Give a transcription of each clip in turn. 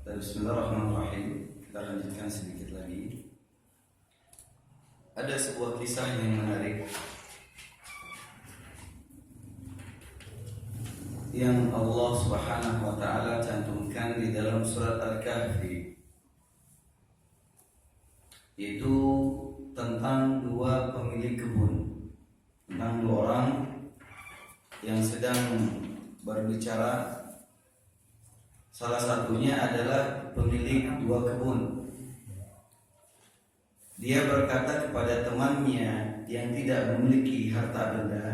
Bismillahirrahmanirrahim. Kita lanjutkan sedikit lagi. Ada sebuah kisah yang menarik yang Allah Subhanahu wa taala cantumkan di dalam surat Al-Kahfi. Itu tentang dua pemilik kebun, tentang dua orang yang sedang berbicara. Salah satunya adalah pemilik dua kebun. Dia berkata kepada temannya yang tidak memiliki harta benda,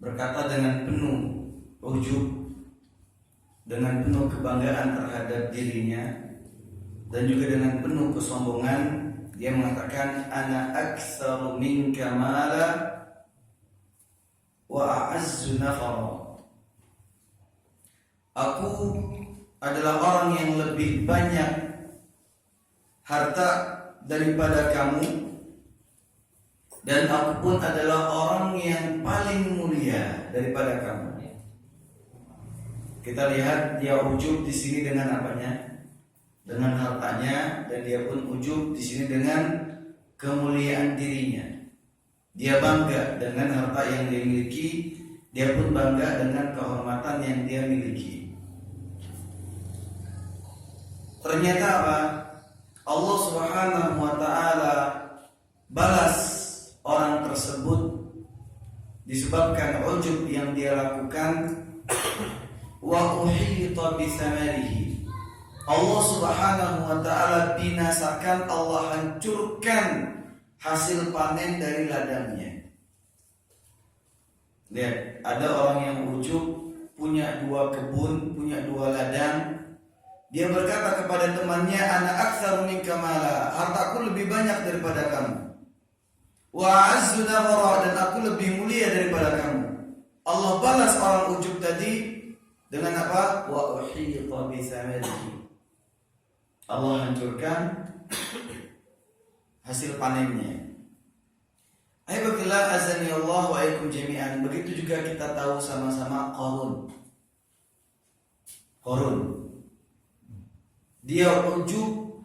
berkata dengan penuh ujub, dengan penuh kebanggaan terhadap dirinya, dan juga dengan penuh kesombongan. Dia mengatakan, ana aktsaru minka mala wa a'azzu nafara. Aku adalah orang yang lebih banyak harta daripada kamu, dan aku pun adalah orang yang paling mulia daripada kamu. Kita lihat dia ujub di sini dengan apanya? Dengan hartanya, dan dia pun ujub di sini dengan kemuliaan dirinya. Dia bangga dengan harta yang dia miliki, dia pun bangga dengan kehormatan yang dia miliki. Ternyata apa? Allah Subhanahu wa taala balas orang tersebut disebabkan ujub yang dia lakukan. Wa uhita bi thamarihi. Allah Subhanahu wa taala binasakan, Allah hancurkan hasil panen dari ladangnya. Lihat, ada orang yang ujub, punya dua kebun, punya dua ladang. Dia berkata kepada temannya, ana aktsaru minka mala, hartaku lebih banyak daripada kamu. Wa a'azzu nafara, dan aku lebih mulia daripada kamu. Allah balas orang ujub tadi dengan apa? Wa uhita bi thamarihi. Allah hancurkan hasil panennya. Ayyuhallazina azani Allah wa iyyakum jami'an. Begitu juga kita tahu sama-sama Qarun. Dia ujub,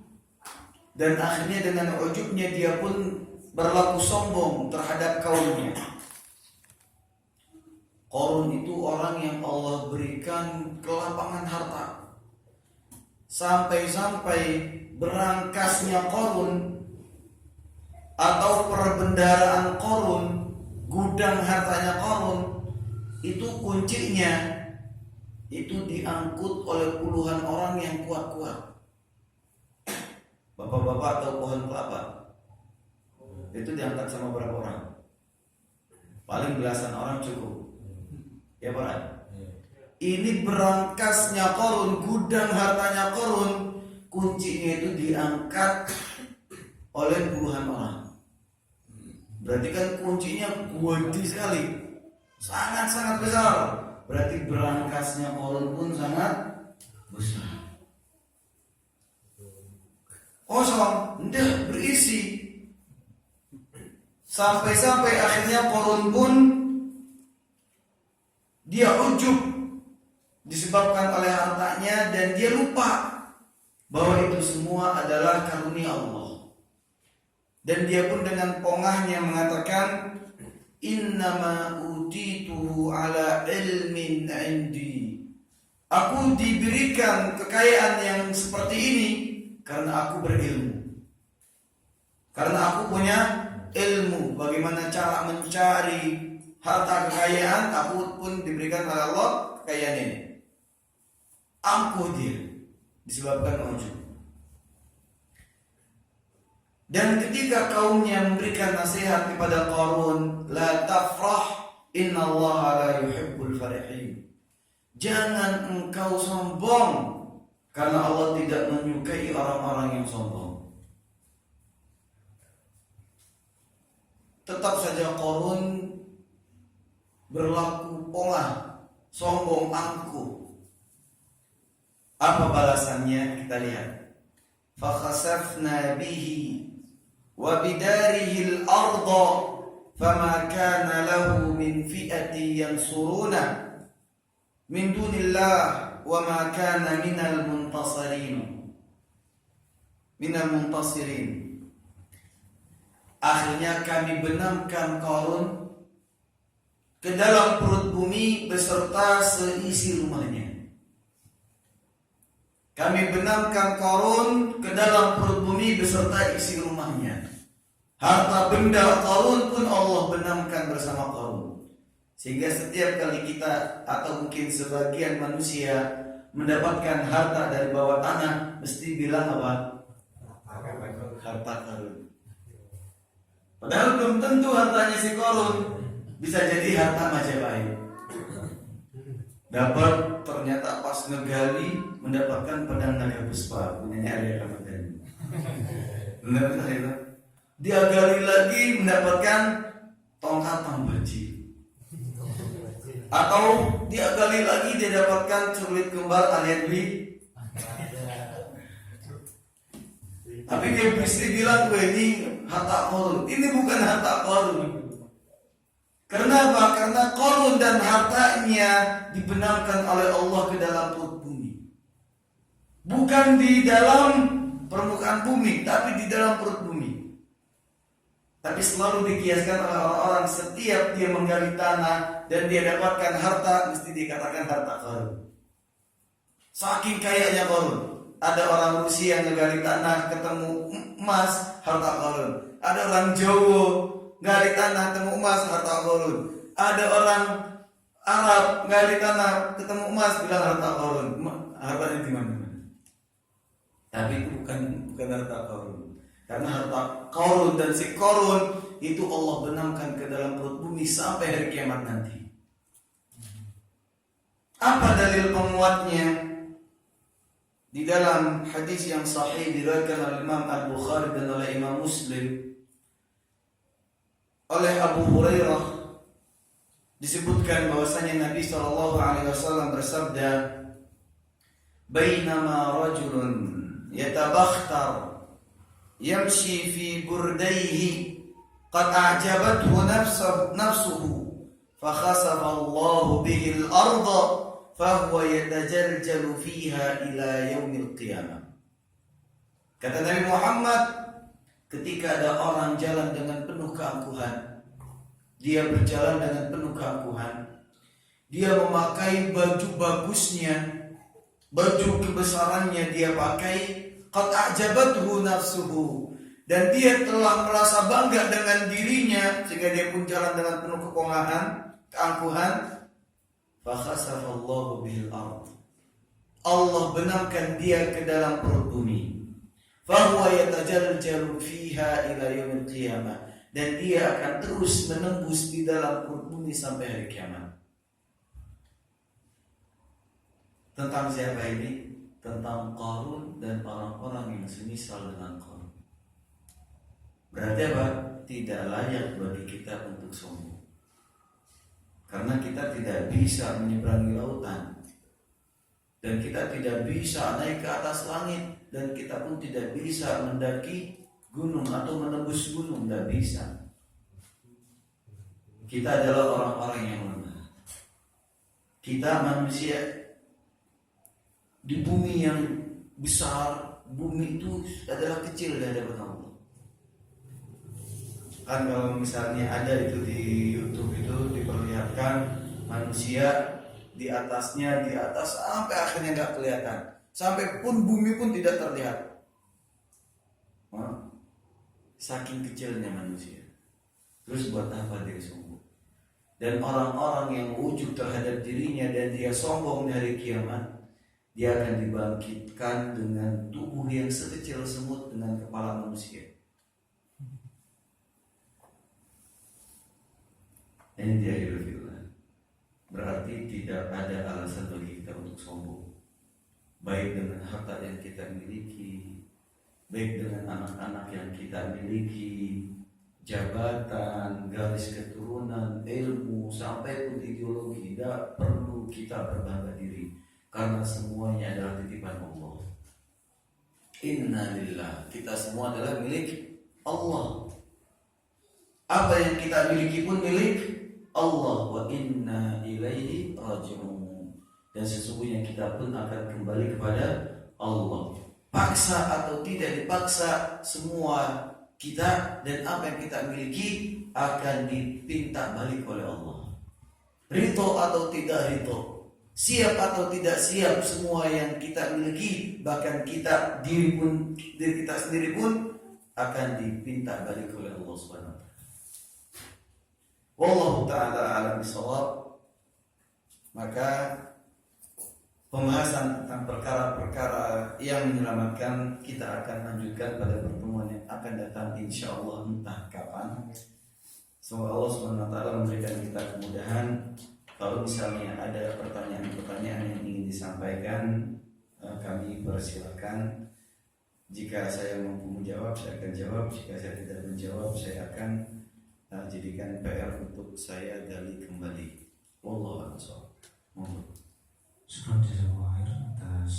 dan akhirnya dengan ujubnya dia pun berlaku sombong terhadap kaumnya. Qarun itu orang yang Allah berikan kelapangan harta, sampai-sampai berangkasnya Qarun atau perbendaharaan Qarun, gudang hartanya Qarun, itu kuncinya itu diangkut oleh puluhan orang yang kuat-kuat. Bapak-bapak atau pohon kelapa itu diangkat sama berapa orang? Paling belasan orang cukup. Ya Pak. Ini berangkasnya Qarun, gudang hartanya Qarun, kuncinya itu diangkat oleh puluhan orang. Berarti kan kuncinya gede sekali, sangat-sangat besar. Berarti berangkasnya Qarun pun sangat besar. Kosong, tidak berisi. Sampai-sampai akhirnya Qarun pun dia ujub disebabkan oleh hartanya, dan dia lupa bahwa itu semua adalah karunia Allah. Dan dia pun dengan pongahnya mengatakan, innama utituhu ala ilmin indi. Aku diberikan kekayaan yang seperti ini karena aku berilmu. Karena aku punya ilmu bagaimana cara mencari harta kekayaan, aku pun diberikan oleh Allah kekayaan ini. Ampuh dia disebabkan ujub. Dan ketika kaumnya memberikan nasihat kepada Qarun, la tafrah, innallaha la yuhibbul farihin. Jangan engkau sombong, karena Allah tidak menyukai orang-orang yang sombong. Tetap saja Qarun berlaku pongah, sombong, angkuh. Apa balasannya? Kita lihat. Fa khasafna bihi wa bidarihi al-ardha fama kana lahu min fi'ati yansuruna min dunillah wa ma kana minal muntasirin. Akhirnya kami benamkan Qarun ke dalam perut bumi beserta seisi rumahnya. Kami benamkan Qarun ke dalam perut bumi beserta isi rumahnya. Harta benda Qarun pun Allah benamkan bersama Qarun. Sehingga setiap kali kita atau mungkin sebagian manusia mendapatkan harta dari bawah tanah, mesti bilang apa? Harta Qarun. Padahal belum tentu hartanya si Qarun, bisa jadi harta Majapahit. Dapat ternyata pas ngegali mendapatkan pedang naga puspa punyanya Arya Ramadhani. Benar itu? Dia gali lagi mendapatkan tongkat tambaji. Atau dia gali lagi dia dapatkan celurit kembar alias Dwi. Tapi dia mesti bilang ini harta Qarun. Ini bukan harta Qarun. Karena apa? Karena Qarun dan hartanya dibenamkan oleh Allah ke dalam perut bumi. Bukan di dalam permukaan bumi, tapi di dalam perut bumi. Tapi selalu dikiaskan oleh orang-orang setiap dia menggali tanah dan dia dapatkan harta, mesti dikatakan harta Qarun. Saking kayanya Qarun. Ada orang Rusia yang menggali tanah ketemu emas, harta Qarun. Ada orang Jawa gali tanah ketemu emas, harta Qarun. Ada orang Arab gali tanah ketemu emas, bilang harta Qarun. Hartanya di mana? Tapi itu bukan harta Qarun. Karena harta Qarun dan si Qarun itu Allah benamkan ke dalam perut bumi sampai hari kiamat nanti. Apa dalil penguatnya? Di dalam hadis yang sahih diriwayatkan oleh Imam Al-Bukhari dan oleh Imam Muslim oleh Abu Hurairah disebutkan bahwasanya Nabi SAW bersabda, "Bainama rajulun yatabakhtar yamshi fi burdayhi qad a'jabathu nafsuhu fa khasafa Allahu bihi al-ardha fahuwa yatajaljalu fiha ila yaumil qiyamah." Kata Nabi Muhammad, ketika ada orang jalan dengan penuh keangkuhan, dia berjalan dengan penuh keangkuhan, dia memakai baju bagusnya, baju kebesarannya dia pakai, qad a'jabathu nafsuhu, dan dia telah merasa bangga dengan dirinya sehingga dia pun jalan dengan penuh keangkuhan. Fakhasafallahu bihil ard, Allah benamkan dia ke dalam perut bumi. Fahuwa yatajaljalu fiha ila yaumil qiyamah, dan dia akan terus menembus di dalam perut bumi sampai hari kiamat. Tentang siapa ini? Tentang Qarun dan orang-orang yang semisal dengan Qarun. Berarti apa? Tidak layak bagi kita untuk sombong. Karena kita tidak bisa menyeberangi lautan, dan kita tidak bisa naik ke atas langit, dan kita pun tidak bisa mendaki gunung atau menembus gunung, tidak bisa. Kita adalah orang-orang yang lemah. Kita manusia di bumi yang besar, bumi itu adalah kecil di hadapan Allah. Kan kalau misalnya ada itu di YouTube itu diperlihatkan manusia di atas sampai akhirnya nggak kelihatan, sampai pun bumi pun tidak terlihat. Saking kecilnya manusia. Terus buat apa dia sombong? Dan orang-orang yang ujub terhadap dirinya dan dia sombong dari kiamat, dia akan dibangkitkan dengan tubuh yang sekecil semut dengan kepala manusia. Ini dia hilafillah. Berarti tidak ada alasan bagi kita untuk sombong, baik dengan harta yang kita miliki, baik dengan anak-anak yang kita miliki, jabatan, garis keturunan, ilmu, sampai pun ideologi. Tidak perlu kita berbangga diri, karena semuanya adalah titipan Allah. Inna lillah, kita semua adalah milik Allah. Apa yang kita miliki pun milik Allah. Wa inna ilaihi raji'un, dan sesungguhnya kita pun akan kembali kepada Allah. Paksa atau tidak dipaksa, semua kita dan apa yang kita miliki akan dipinta balik oleh Allah. Ridho atau tidak ridho, siap atau tidak siap, semua yang kita miliki, bahkan diri kita sendiri pun akan dipinta balik oleh Allah Subhanahu wa taala. Wallahu taala a'lam bishawab. Maka pembahasan tentang perkara-perkara yang menyelamatkan kita akan lanjutkan pada pertemuan yang akan datang insyaallah, entah kapan. Semoga Allah Subhanahu wa taala memberikan kita kemudahan. Kalau misalnya ada pertanyaan-pertanyaan yang ingin disampaikan, kami persilakan. Jika saya mampu menjawab, saya akan jawab. Jika saya tidak menjawab, saya akan jadikan PR untuk saya gali kembali. Wallahu a'lam. Syukur jazakallahu khair atas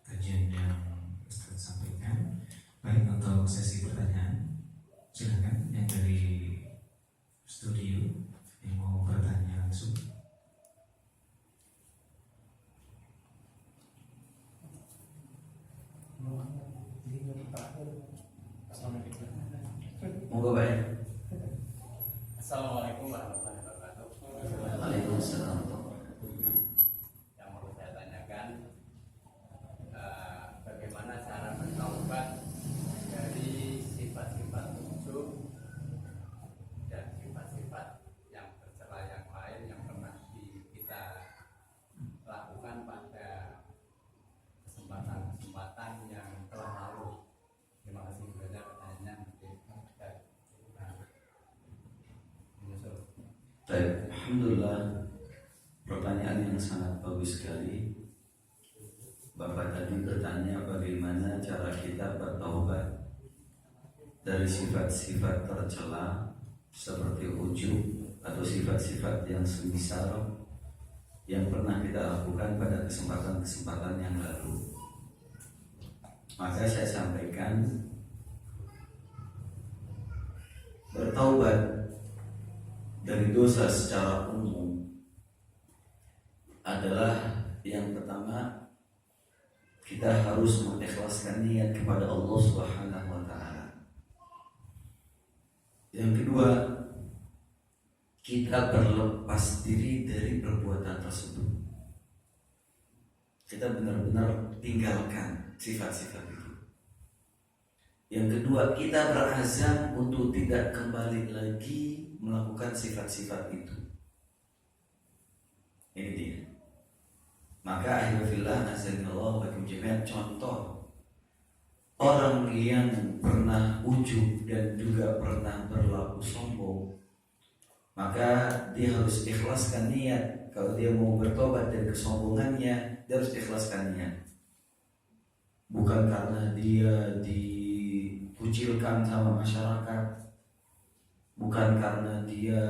kajian yang Ustaz sampaikan. Baik, untuk sesi pertanyaan, silakan yang dari studio yang mau bertanya langsung. Monggo baik. Assalamualaikum warahmatullahi wabarakatuh. Waalaikumsalam. Yang mau saya tanyakan, bagaimana cara bertaubat dari sifat-sifat ujub dan sifat-sifat yang tercela yang lain yang pernah kita lakukan pada kesempatan-kesempatan yang telah lalu. Terima kasih. Banyak pertanyaannya mungkin menyusul. Baik, alhamdulillah, pertanyaan yang sangat bagus sekali. Bapak tadi bertanya bagaimana cara kita bertaubat dari sifat-sifat tercela seperti ujub atau sifat-sifat yang semisal yang pernah kita lakukan pada kesempatan-kesempatan yang lalu. Maka saya sampaikan, bertaubat dari dosa secara umum adalah yang pertama, kita harus mengikhlaskan niat kepada Allah Subhanahu wa taala. Yang kedua, kita berlepas diri dari perbuatan tersebut. Kita benar-benar tinggalkan sifat-sifat itu. Yang kedua, kita berazam untuk tidak kembali lagi melakukan sifat-sifat itu. Ini dia. Maka akhirulillah azanillahu wa jami'an, contoh orang yang pernah ujub dan juga pernah berlaku sombong, maka dia harus ikhlaskan niat. Kalau dia mau bertobat dari kesombongannya, dia harus ikhlaskan niat. Bukan karena dia dikucilkan sama masyarakat, bukan karena dia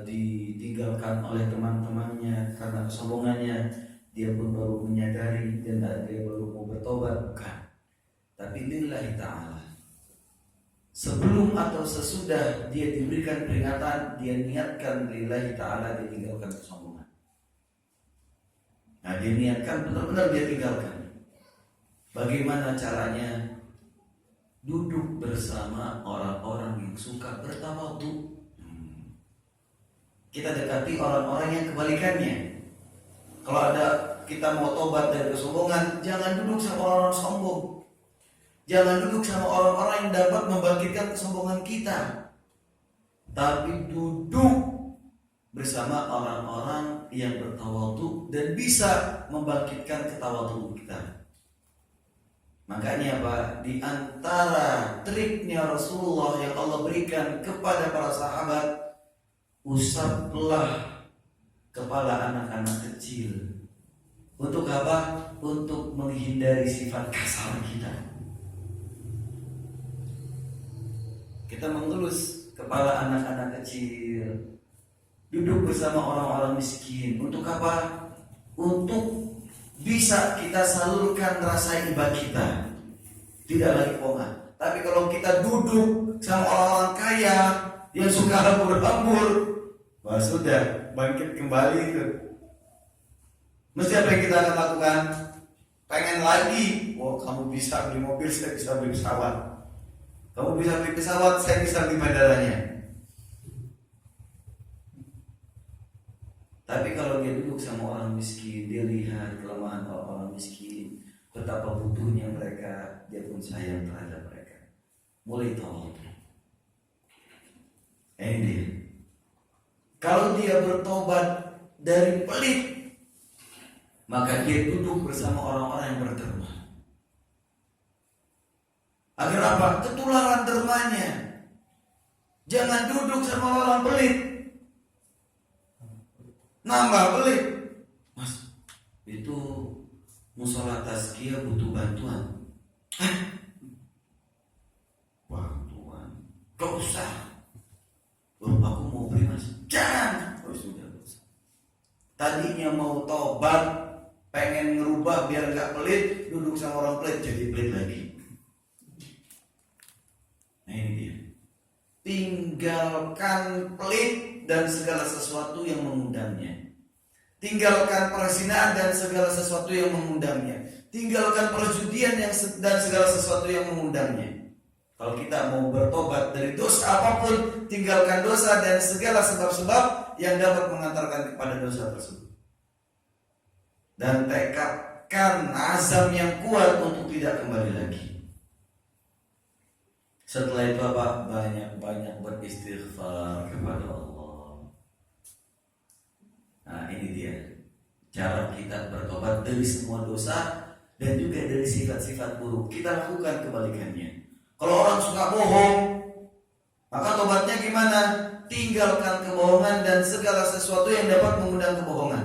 ditinggalkan oleh teman-temannya karena kesombongannya, dia pun baru menyadari dan dia baru mau bertobat, bukan. Tapi lillahi ta'ala, sebelum atau sesudah dia diberikan peringatan, dia niatkan lillahi ta'ala, dia tinggalkan kesombongan. Nah, dia niatkan benar-benar dia tinggalkan. Bagaimana caranya? Duduk bersama orang-orang yang suka bertawadhu. Kita dekati orang-orang yang kebalikannya. Kalau ada kita mau tobat dari kesombongan, jangan duduk sama orang-orang sombong. Jangan duduk sama orang-orang yang dapat membangkitkan kesombongan kita. Tapi duduk bersama orang-orang yang bertawadhu dan bisa membangkitkan ketawadhuan kita. Makanya apa? Di antara triknya Rasulullah yang Allah berikan kepada para sahabat, usaplah kepala anak-anak kecil. Untuk apa? Untuk menghindari sifat kasar kita. Kita mengelus kepala anak-anak kecil, duduk bersama orang-orang miskin. Untuk apa? Untuk bisa kita salurkan rasa iba kita. Tidak lagi pongan. Tapi kalau kita duduk sama orang-orang kaya yang suka hambur-hambur, wah sudah, bangkit kembali ke Mesti apa yang kita akan lakukan? Pengen lagi. Oh, kamu bisa beli mobil, saya bisa beli pesawat. Kamu bisa beli pesawat, saya bisa beli bandaranya. Tapi kalau dia duduk sama orang miskin, dia lihat kelemahan orang miskin, betapa butuhnya mereka, dia pun sayang terhadap mereka. Mulai tolong. Ini dia. Kalau dia bertobat dari pelit, maka dia duduk bersama orang-orang yang berderma. Agar apa? Ketularan dermanya. Jangan duduk sama orang pelit. Nambah pelit. Mas, itu musola tazkiyah butuh bantuan. Hah? Bantuan? Gak usah. Oh, aku mau beli mas. Jangan. Oh sudah. Tadinya mau tobat, pengen ngerubah biar gak pelit, duduk sama orang pelit jadi pelit lagi. Nah ini dia. Tinggalkan pelit dan segala sesuatu yang mengundangnya. Tinggalkan perzinaan dan segala sesuatu yang mengundangnya. Tinggalkan perjudian dan segala sesuatu yang mengundangnya. Kalau kita mau bertobat dari dosa apapun, tinggalkan dosa dan segala sebab-sebab yang dapat mengantarkan kepada dosa tersebut. Dan tekadkan azam yang kuat untuk tidak kembali lagi. Setelah itu apa? Banyak-banyak beristighfar kepada Allah. Nah ini dia cara kita bertobat dari semua dosa dan juga dari sifat-sifat buruk. Kita lakukan kebalikannya. Kalau orang suka bohong, maka tobatnya gimana? Tinggalkan kebohongan dan segala sesuatu yang dapat mengundang kebohongan.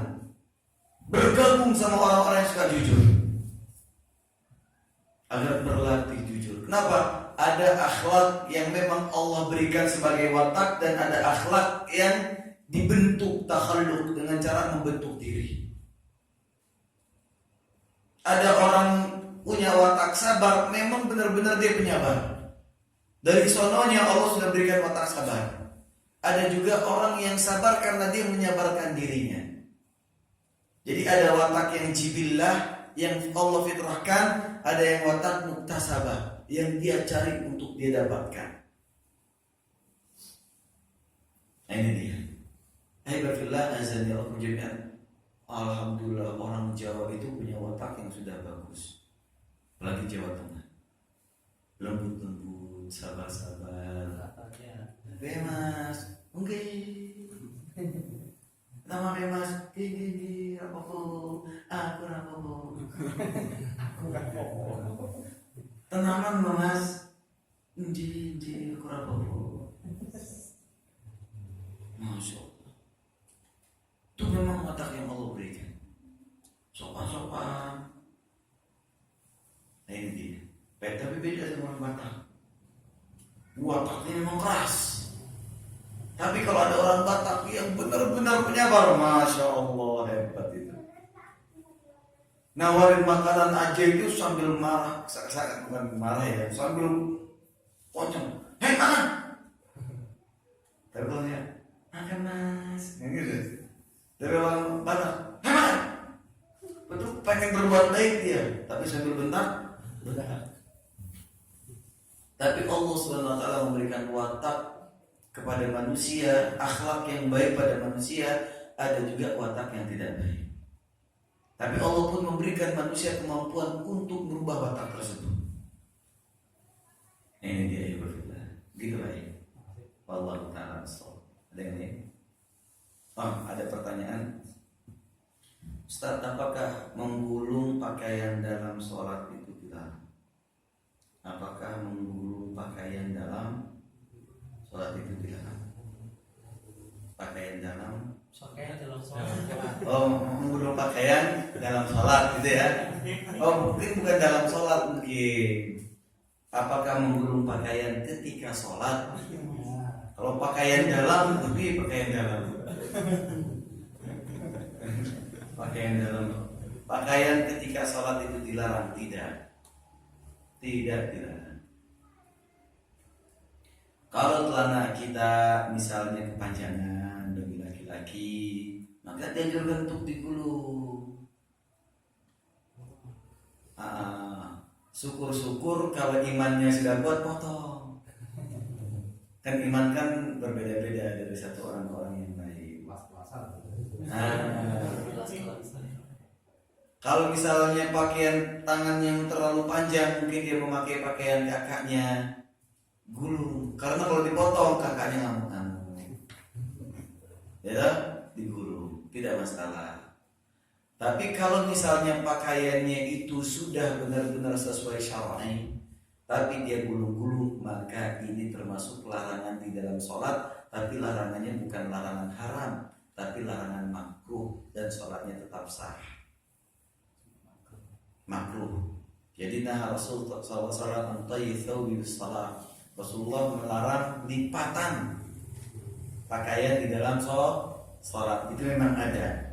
Bergabung sama orang-orang yang suka jujur, agar berlatih jujur. Kenapa? Ada akhlak yang memang Allah berikan sebagai watak dan ada akhlak yang dibentuk takhalluk dengan cara membentuk diri. Ada orang punya watak sabar, memang benar-benar dia penyabar. Dari sononya Allah sudah berikan watak sabar. Ada juga orang yang sabar karena dia menyabarkan dirinya. Jadi ada watak yang jibillah yang Allah fitrahkan, ada yang watak muktasabah yang dia cari untuk dia dapatkan. Ini dia. Alhamdulillah azani Allah jami'an. Alhamdulillah orang Jawa itu punya watak yang sudah bagus. Apalagi Jawa Tengah. Lembut-lembut, sabar-sabar. Bemas, mungkin. Nama Bemas, gini, aku rapopo. Tenanan Mas, di aku rapopo. Masya Allah. Itu memang watak yang Allah berikan. Sopan-sopan. Nah ini dia. Tapi beda dengan orang Batak. Wataknya memang keras. Tapi kalau ada orang Batak yang benar-benar penyabar, Masya Allah, hebat itu. Nawarin makanan aja itu sambil marah, saya bukan marah ya, sambil pocong. Hei makan. Tapi kalau dia, makan mas, yang gitu. Dari orang Batak, hei makan. Betul pengen berbuat baik dia, tapi sambil bentar. Tapi Allah SWT memberikan watak kepada manusia, akhlak yang baik pada manusia, ada juga watak yang tidak baik. Tapi Allah pun memberikan manusia kemampuan untuk merubah watak tersebut. Ini dia ya berfirman. Gitu baik. Wallahu ta'ala ashab. Ada yang lain? Ada pertanyaan. Ustaz, apakah menggulung pakaian dalam sholat itu dilarang? Apakah menggulung pakaian dalam sholat itu dilarang? Pakaian dalam menggulung pakaian dalam sholat gitu ya. Mungkin bukan dalam sholat mungkin. Apakah menggulung pakaian ketika sholat? Kalau pakaian dalam, tapi pakaian dalam. Pakaian ketika sholat itu dilarang? Tidak dilarang. Kalau celana kita misalnya kepanjangan bagi laki-laki, maka dianjurkan untuk digulung. Syukur-syukur kalau imannya sudah kuat potong. Kan iman kan berbeda-beda dari satu orang ke orang yang lain. Puasa-puasa. Nah, kalau misalnya pakaian tangan yang terlalu panjang, mungkin dia memakai pakaian kakaknya, gulung. Karena kalau dipotong kakaknya ngamuk-ngamuk, ya digulung, tidak masalah. Tapi kalau misalnya pakaiannya itu sudah benar-benar sesuai syar'i, tapi dia gulung-gulung, maka ini termasuk larangan di dalam sholat. Tapi larangannya bukan larangan haram, tapi larangan makruh, dan sholatnya tetap sah. Makruh. Jadi Rasul sallallahu alaihi wasallam Rasulullah melarang lipatan pakaian di dalam sholat. Itu memang ada.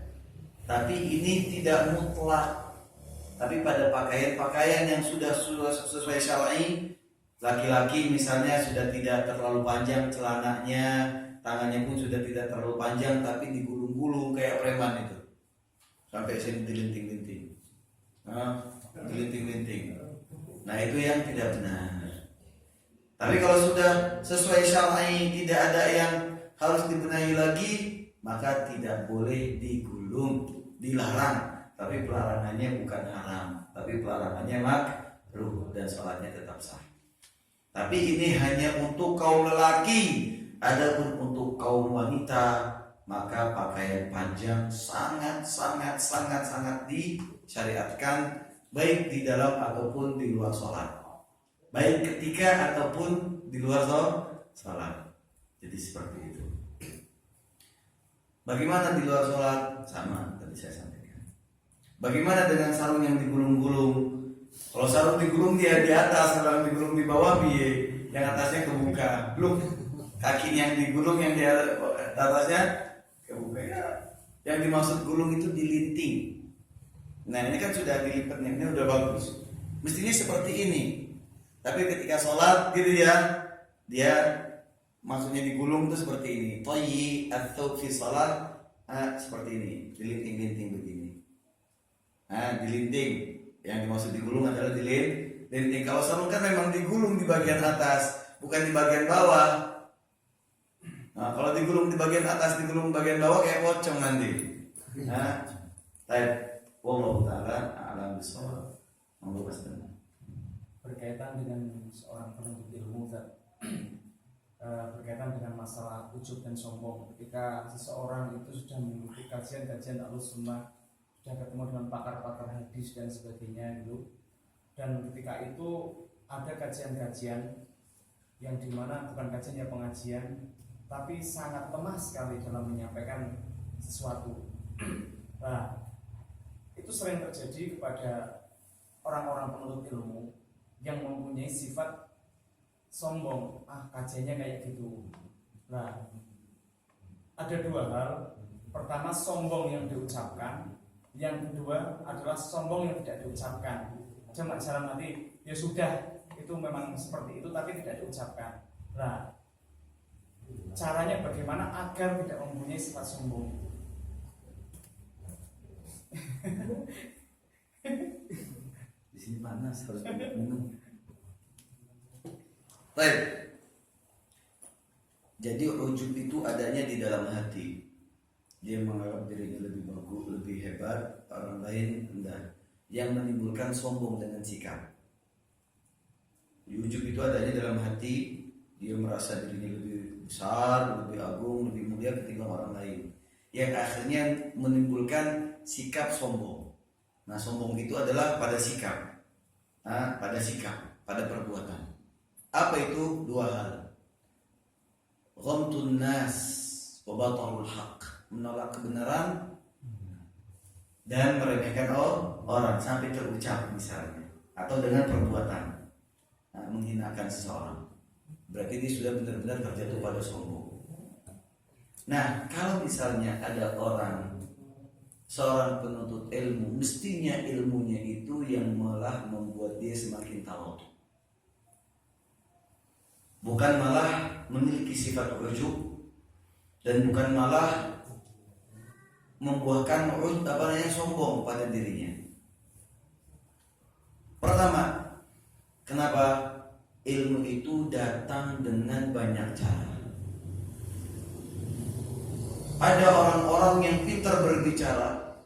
Tapi ini tidak mutlak. Tapi pada pakaian-pakaian yang sudah sesuai syar'i, laki-laki misalnya sudah tidak terlalu panjang celananya, tangannya pun sudah tidak terlalu panjang, tapi digulung-gulung kayak preman itu, sampai sini dilinting-linting. Gelinting-linting. Nah itu yang tidak benar. Tapi kalau sudah sesuai syar'i, tidak ada yang harus dibenahi lagi, maka tidak boleh digulung, dilarang. Tapi pelarangannya bukan haram, tapi pelarangannya makruh, dan sholatnya tetap sah. Tapi ini hanya untuk kaum lelaki. Adapun untuk kaum wanita, maka pakaian panjang sangat disyariatkan, baik di dalam ataupun di luar sholat, baik ketika ataupun di luar sholat. Jadi seperti itu. Bagaimana di luar sholat? Sama tadi saya sampaikan. Bagaimana dengan sarung yang digulung-gulung? Kalau sarung digulung dia di atas, sarung digulung di bawah, yang atasnya kebuka. Belum kaki yang digulung, yang di atasnya kebuka. Yang dimaksud gulung itu dilinting. Nah ini kan sudah dilipatnya, ini udah bagus. Mestinya seperti ini. Tapi ketika sholat gitu ya, dia maksudnya digulung itu seperti ini. Toyi atau fi sholat seperti ini, dilinting-linting begini. Dilinting. Yang dimaksud digulung adalah dilinting. Kalau sarung kan memang digulung di bagian atas, bukan di bagian bawah. Nah, kalau digulung di bagian atas, digulung di bagian bawah kayak pocong nanti. Wallahu ta'ala a'lam bishawab. Monggo Mas. Berkaitan dengan seorang penuntut ilmu, berkaitan dengan masalah ujub dan sombong. Ketika seseorang itu sudah mengikuti kajian-kajian Ahlussunnah, sudah ketemu dengan pakar-pakar hadis dan sebagainya gitu, dan ketika itu ada kajian-kajian yang dimana bukan kajian ya pengajian, tapi sangat lemah sekali dalam menyampaikan sesuatu. Nah, itu sering terjadi kepada orang-orang penuntut ilmu yang mempunyai sifat sombong. Kajiannya kayak gitu. Nah, ada dua hal. Pertama, sombong yang diucapkan. Yang kedua adalah sombong yang tidak diucapkan. Cuma dalam hati, ya sudah, itu memang seperti itu, tapi tidak diucapkan. Nah, caranya bagaimana agar tidak mempunyai sifat sombong? Di sini panas, harus minum. Baik. Jadi ujub itu adanya di dalam hati. Dia menganggap dirinya lebih bagus, lebih hebat, orang lain rendah. Yang menimbulkan sombong dengan sikap. Ujub itu adanya dalam hati. Dia merasa dirinya lebih besar, lebih agung, lebih mulia ketimbang orang lain. Yang akhirnya menimbulkan sikap sombong. Nah, sombong itu adalah pada sikap, pada perbuatan. Apa itu? Dua hal. Ghamtun nas wa batarul haq, menolak kebenaran dan meremehkan orang sampai terucap misalnya, atau dengan perbuatan menghinakan seseorang. Berarti dia sudah benar-benar terjatuh pada sombong. Nah, kalau misalnya ada seorang penuntut ilmu, mestinya ilmunya itu yang malah membuat dia semakin tawadhu, bukan malah memiliki sifat ujub, dan bukan malah membuahkan sombong pada dirinya. Pertama, datang dengan banyak cara. Ada orang-orang yang pintar berbicara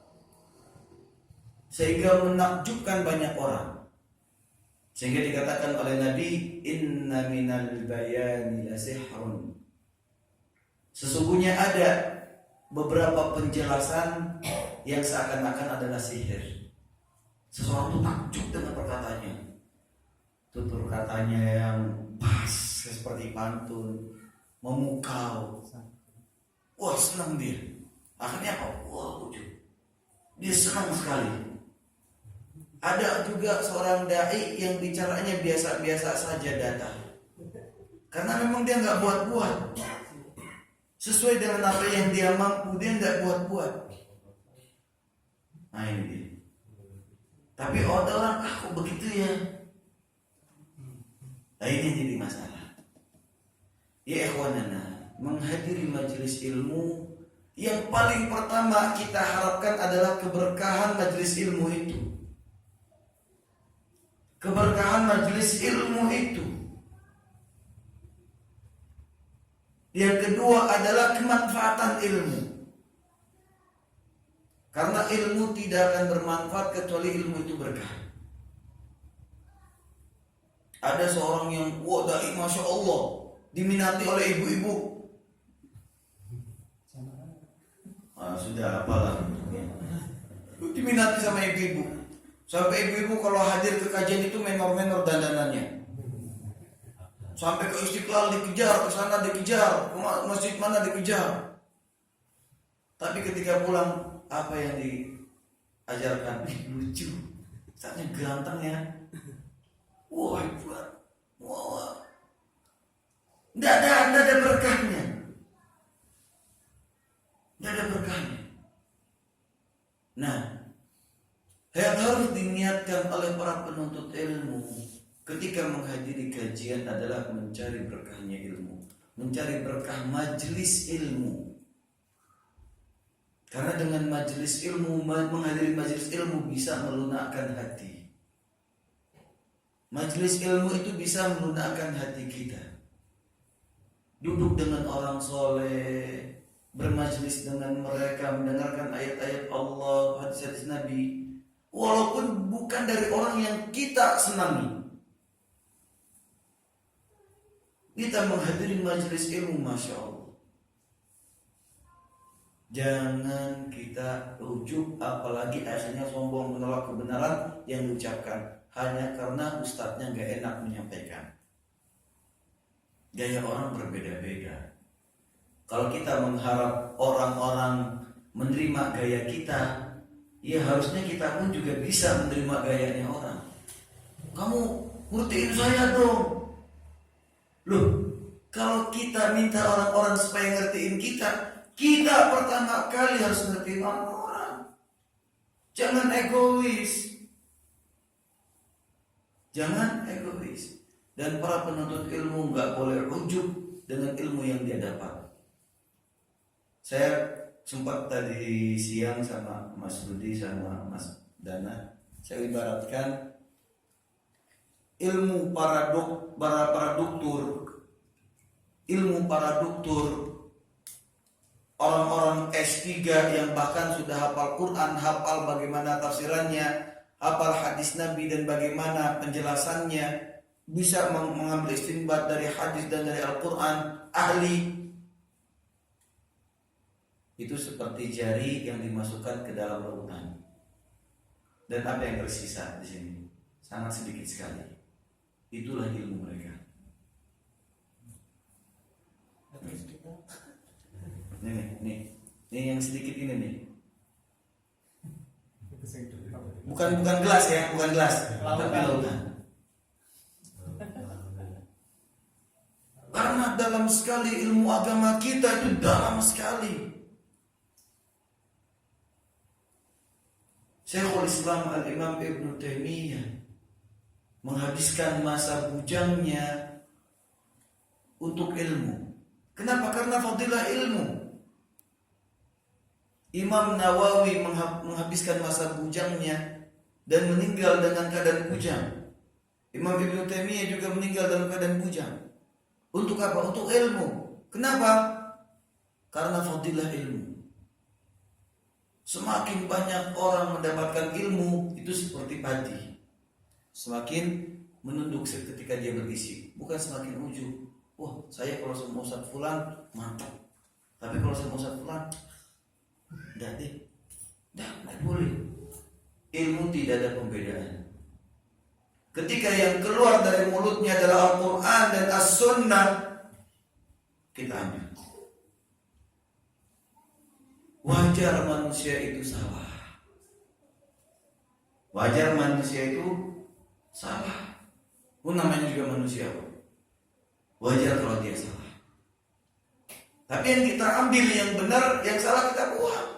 sehingga menakjubkan banyak orang. Sehingga dikatakan oleh Nabi, inna minal bayani lasihrun. Sesungguhnya ada beberapa penjelasan yang seakan-akan adalah sihir. Seseorang itu takjub dengan perkataannya. Tutur katanya yang pas seperti pantun, memukau. Wah, senang dia. Akhirnya apa? Wah, ujub. Dia senang sekali. Ada juga seorang dai yang bicaranya biasa-biasa saja datang. Karena memang dia nggak buat-buat. Sesuai dengan apa yang dia mampu, dia nggak buat-buat. Nah ini dia. Tapi orang aku begitu ya. Nah ini jadi masalah. Ya ikhwanana, menghadiri majelis ilmu yang paling pertama kita harapkan adalah keberkahan majelis ilmu itu. Keberkahan majelis ilmu itu. Yang kedua adalah kemanfaatan ilmu. Karena ilmu tidak akan bermanfaat kecuali ilmu itu berkah. Ada seorang yang dai Masya Allah diminati oleh ibu-ibu. Sudah apalah. Diminati sama ibu-ibu. Sampai ibu-ibu kalau hadir ke kajian itu menor-menor dandanannya. Sampai ke Istiqlal dikejar, ke sana dikejar, ke masjid mana dikejar. Tapi ketika pulang, apa yang diajarkan? Lucu. Saatnya ganteng ya. Wah, hebat. Wah. Tidak ada berkahnya. Tidak ada berkahnya. Nah, yang harus diniatkan oleh para penuntut ilmu ketika menghadiri kajian adalah mencari berkahnya ilmu, mencari berkah majelis ilmu. Karena dengan majelis ilmu, menghadiri majelis ilmu bisa melunakkan hati. Majelis ilmu itu bisa melunakkan hati kita. Duduk dengan orang soleh, bermajelis dengan mereka, mendengarkan ayat-ayat Allah, hadis-hadis Nabi. Walaupun bukan dari orang yang kita senangi, kita menghadiri majelis ilmu, Masya Allah. Jangan kita ujub, apalagi akhirnya sombong menolak kebenaran yang diucapkan hanya karena ustadznya gak enak menyampaikan. Gaya orang berbeda-beda. Kalau kita mengharap orang-orang menerima gaya kita, ya harusnya kita pun juga bisa menerima gayanya orang. Kamu ngertiin saya dong. Loh, kalau kita minta orang-orang supaya ngertiin kita pertama kali harus ngertiin orang. Jangan egois. Jangan egois. Dan para penuntut ilmu gak boleh ujub dengan ilmu yang dia dapat. Saya sempat tadi siang sama Mas Rudi sama Mas Dana, saya ibaratkan ilmu para doktor, orang-orang S3 yang bahkan sudah hafal Quran, hafal bagaimana tafsirannya, hafal hadis Nabi dan bagaimana penjelasannya, bisa mengambil istinbat dari hadis dan dari Al-Quran, ahli. Itu seperti jari yang dimasukkan ke dalam lautan. Dan apa yang tersisa di sini? Sangat sedikit sekali. Itulah ilmu mereka. Nih yang sedikit ini nih. Bukan gelas ya, bukan gelas, tapi lautan. Karena dalam sekali ilmu agama kita itu dalam sekali. Syekhul Islam Al-Imam Ibn Taimiyah menghabiskan masa bujangnya untuk ilmu. Kenapa? Karena fadilah ilmu. Imam Nawawi menghabiskan masa bujangnya dan meninggal dengan keadaan bujang. Imam Ibn Taimiyah juga meninggal dalam keadaan bujang. Untuk apa? Untuk ilmu. Kenapa? Karena fadilah ilmu. Semakin banyak orang mendapatkan ilmu, itu seperti padi. Semakin menunduk ketika dia berbisik, bukan semakin ujub. Wah, saya kalau sama Ustaz Fulan mantap. Tapi kalau sama Ustaz Fulan enggak deh. Enggak boleh. Ilmu tidak ada pembedaan. Ketika yang keluar dari mulutnya adalah Al-Quran dan As-Sunnah, kita ambil. Wajar manusia itu salah. Wajar manusia itu salah. Namanya juga manusia. Wajar kalau dia salah. Tapi yang kita ambil yang benar, yang salah kita buang.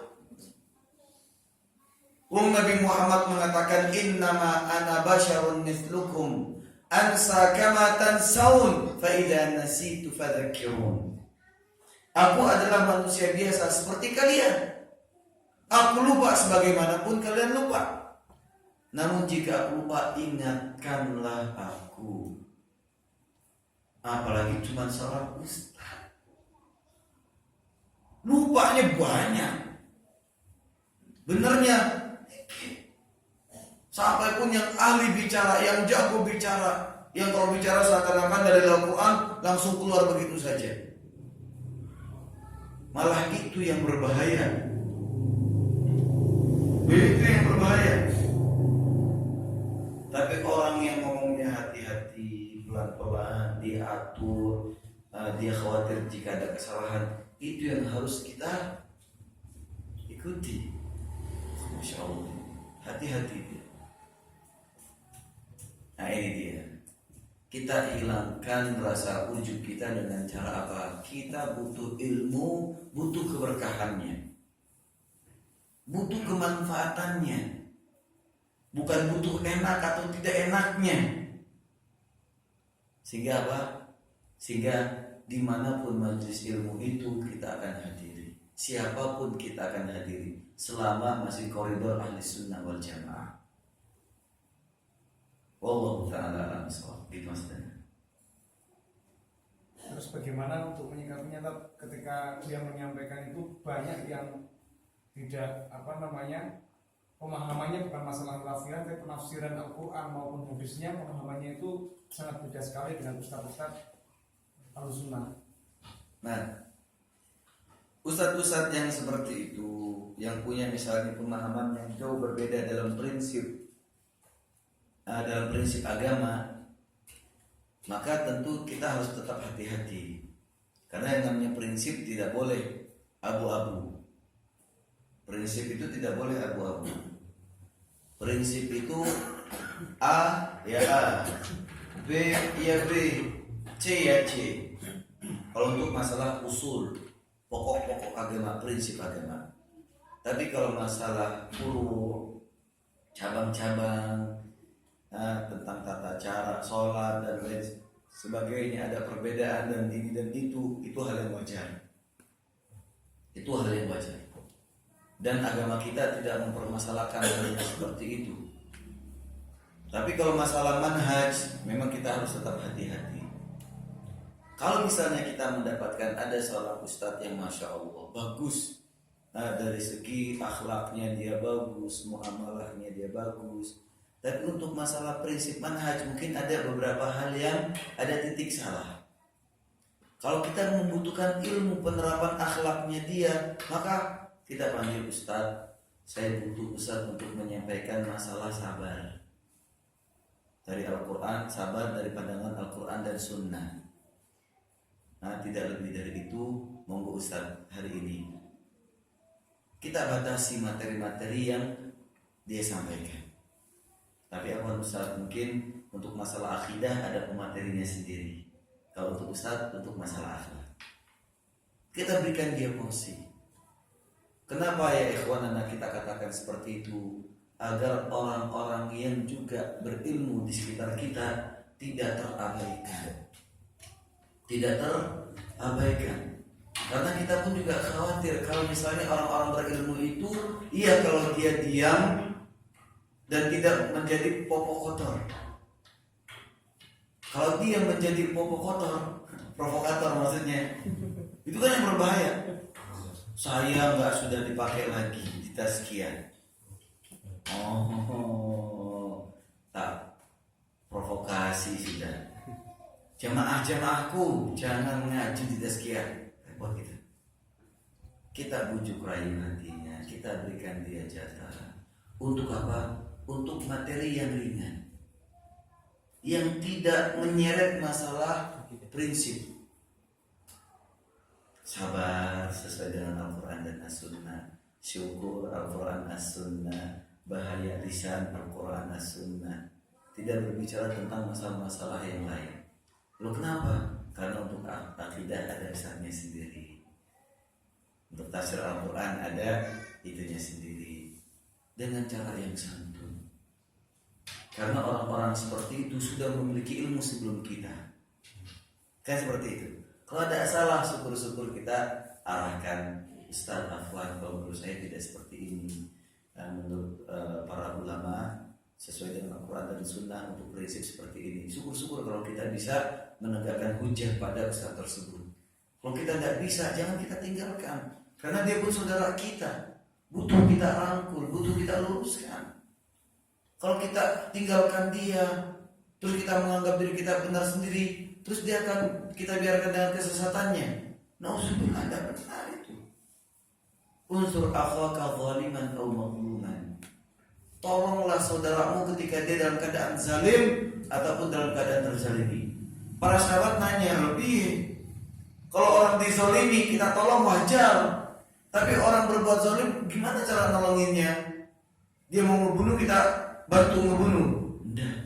Nabi Muhammad mengatakan, innama ana basyarun mithlukum ansa kama tansaun fa idza nasitu fadzakkirun. Aku adalah manusia biasa seperti kalian. Aku lupa sebagaimanapun kalian lupa. Namun jika aku lupa, ingatkanlah aku. Apalagi cuma seorang ustaz. Lupanya banyak. Benernya sampai pun yang ahli bicara, yang jago bicara, yang kalau bicara seakan-akan dari Al-Quran langsung keluar begitu saja. Malah itu yang berbahaya. Itu yang berbahaya. Tapi orang yang ngomongnya hati-hati, pelan-pelan, diatur, dia khawatir jika ada kesalahan, itu yang harus kita ikuti. Masya Allah, hati-hati. Nah ini dia. Kita hilangkan rasa ujub kita dengan cara apa? Kita butuh ilmu, butuh keberkahannya, butuh kemanfaatannya, bukan butuh enak atau tidak enaknya. Sehingga apa? Sehingga dimanapun majelis ilmu itu kita akan hadiri. Siapapun kita akan hadiri, selama masih koridor ahli sunnah wal jamaah. Wallahu ta'ala a'lam bishawab. Itu maksudnya. Terus bagaimana untuk menyikapinya ketika dia menyampaikan itu banyak yang tidak pemahamannya bukan masalah lafiran, tapi penafsiran Al-Quran maupun hadisnya, pemahamannya itu sangat beda sekali dengan ustaz-ustaz Ahlussunnah. Nah, ustaz-ustaz yang seperti itu, yang punya misalnya pemahaman yang jauh berbeda dalam prinsip agama, maka tentu kita harus tetap hati-hati. Karena yang namanya prinsip tidak boleh abu-abu. Prinsip itu tidak boleh abu-abu. Prinsip itu A ya A, B ya B, C ya C. Kalau untuk masalah usul, pokok-pokok agama, prinsip agama. Tapi kalau masalah furu, cabang-cabang, tentang tata cara sholat dan lain sebagainya, ada perbedaan dan ini dan itu hal yang wajar. Itu hal yang wajar. Dan agama kita tidak mempermasalahkan hal yang seperti itu. Tapi kalau masalah manhaj, memang kita harus tetap hati-hati. Kalau misalnya kita mendapatkan ada seorang ustadz yang masya Allah bagus, dari segi akhlaknya dia bagus, muamalahnya dia bagus, tapi untuk masalah prinsip manhaj mungkin ada beberapa hal yang ada titik salah. Kalau kita membutuhkan ilmu penerapan akhlaknya dia, maka kita panggil ustadz. Saya butuh ustadz untuk menyampaikan masalah sabar dari Al-Quran, sabar dari pandangan Al-Quran dan Sunnah. Nah, tidak lebih dari itu, monggo ustadz hari ini kita batasi materi-materi yang dia sampaikan. Tapi apa Ustaz, mungkin untuk masalah akidah ada pematerinya sendiri. Kalau untuk Ustaz, untuk masalah akhlak kita berikan dia porsi. Kenapa ya ikhwan anak kita katakan seperti itu? Agar orang-orang yang juga berilmu di sekitar kita tidak terabaikan. Tidak terabaikan. Karena kita pun juga khawatir kalau misalnya orang-orang berilmu itu, iya kalau dia diam dan tidak menjadi popok kotor. Kalau dia menjadi provokator maksudnya, itu kan yang berbahaya. Saya nggak sudah dipakai lagi di tazkiyah. Tak provokasi sudah. Jamaah-jamaahku jangan ngaji di tazkiyah. Repot kita. Kita bujuk rayu hatinya, kita berikan dia jatah. Untuk apa? Untuk materi yang ringan, yang tidak menyeret masalah prinsip. Sabar sesuai dengan Al-Quran dan As-Sunnah. Syukur Al-Quran As-Sunnah. Bahaya lisan Al-Quran As-Sunnah. Tidak berbicara tentang masalah-masalah yang lain. Loh kenapa? Karena untuk akidah ada dasarnya sendiri. Untuk tafsir Al-Quran ada itunya sendiri. Dengan cara yang santun. Karena orang-orang seperti itu sudah memiliki ilmu sebelum kita. Kan seperti itu. Kalau ada salah, syukur-syukur kita arahkan, Ustaz afwan, kalau menurut saya tidak seperti ini. Dan menurut para ulama sesuai dengan Al-Quran dan Sunnah untuk prinsip seperti ini. Syukur-syukur kalau kita bisa menegakkan hujah pada Ustaz tersebut. Kalau kita tidak bisa, jangan kita tinggalkan. Karena dia pun saudara kita, butuh kita rangkul, butuh kita luruskan. Kalau kita tinggalkan dia, terus kita menganggap diri kita benar sendiri, terus dia akan kita biarkan dengan kesesatannya. Nauzubillah, tidak benar itu. Unsur akhaka zaliman aw mazluman. Tolonglah saudaramu ketika dia dalam keadaan zalim ataupun dalam keadaan terzalimi. Para sahabat nanya, lebih kalau orang dizalimi kita tolong wajar, tapi orang berbuat zalim gimana cara nolonginnya? Dia mau ngebunuh kita bantu ngebunuh. Tidak.